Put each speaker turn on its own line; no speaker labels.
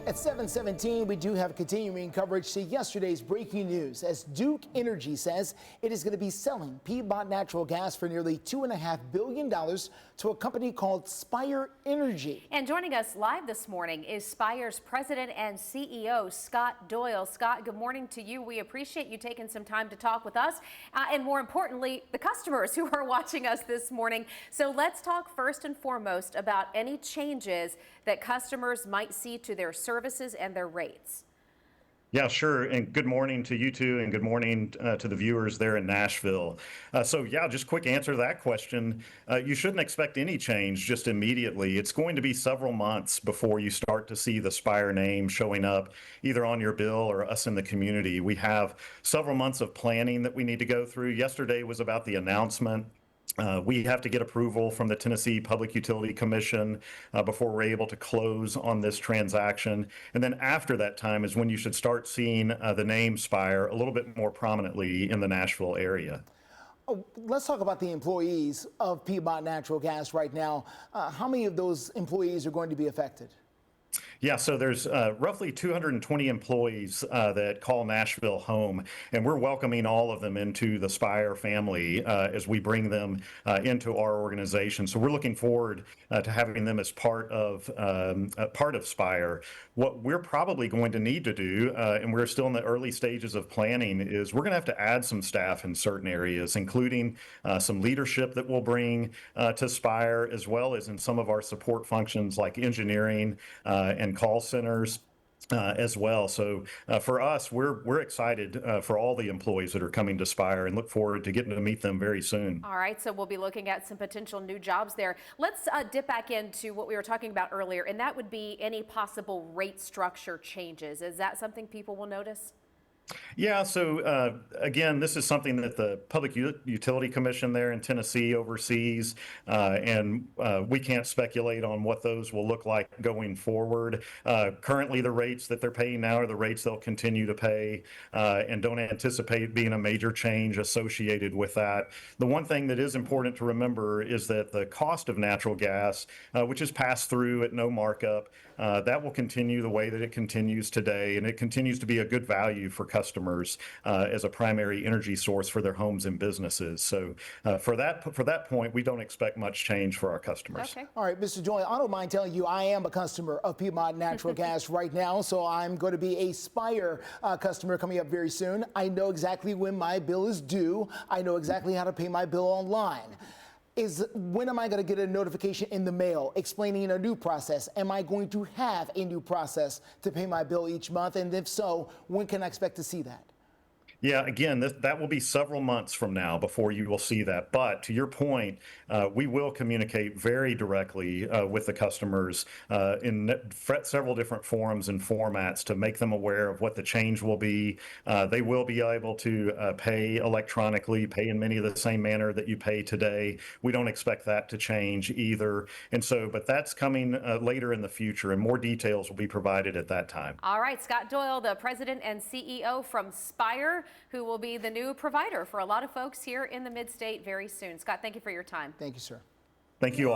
At 7:17, we do have continuing coverage to yesterday's breaking news as Duke Energy says it is going to be selling Piedmont natural gas for nearly $2.5 billion to a company called Spire Energy.
And joining us live this morning is Spire's president and CEO, Scott Doyle. Scott, good morning to you. We appreciate you taking some time to talk with us and more importantly, the customers who are watching us this morning. So let's talk first and foremost about any changes that customers might see to their services and their rates.
Yeah, sure. And good morning to you two, and good morning to the viewers there in Nashville. Just quick answer to that question. You shouldn't expect any change just immediately. It's going to be several months before you start to see the Spire name showing up either on your bill or us in the community. We have several months of planning that we need to go through. Yesterday was about the announcement. We have to get approval from the Tennessee Public Utility Commission before we're able to close on this transaction. And then after that time is when you should start seeing the name Spire a little bit more prominently in the Nashville area.
Oh, let's talk about the employees of Piedmont Natural Gas right now. How many of those employees are going to be affected?
Yeah, so there's roughly 220 employees that call Nashville home, and we're welcoming all of them into the Spire family as we bring them into our organization. So we're looking forward to having them as part of Spire. What we're probably going to need to do, and we're still in the early stages of planning, is we're going to have to add some staff in certain areas, including some leadership that we'll bring to Spire, as well as in some of our support functions like engineering and call centers as well. So for us, we're excited for all the employees that are coming to Spire and look forward to getting to meet them very soon.
All right, so we'll be looking at some potential new jobs there. Let's dip back into what we were talking about earlier, and that would be any possible rate structure changes. Is that something people will notice?
Yeah, so again, this is something that the Public Utility Commission there in Tennessee oversees, and we can't speculate on what those will look like going forward. Currently, the rates that they're paying now are the rates they'll continue to pay, and don't anticipate being a major change associated with that. The one thing that is important to remember is that the cost of natural gas, which is passed through at no markup, that will continue the way that it continues today, and it continues to be a good value for customers as a primary energy source for their homes and businesses. So for that point, we don't expect much change for our customers.
Okay.
All right, Mr. Doyle, I don't mind telling you I am a customer of Piedmont Natural Gas right now, so I'm going to be a Spire customer coming up very soon. I know exactly when my bill is due. I know exactly how to pay my bill online. When am I going to get a notification in the mail explaining a new process? Am I going to have a new process to pay my bill each month? And if so, when can I expect to see that?
Yeah, again, that will be several months from now before you will see that. But to your point, we will communicate very directly with the customers in several different forums and formats to make them aware of what the change will be. They will be able to pay electronically, pay in many of the same manner that you pay today. We don't expect that to change either. And so, but that's coming later in the future, and more details will be provided at that time.
All right, Scott Doyle, the president and CEO from Spire, who will be the new provider for a lot of folks here in the mid-state very soon. Scott, thank you for your time.
Thank you, sir.
Thank you all.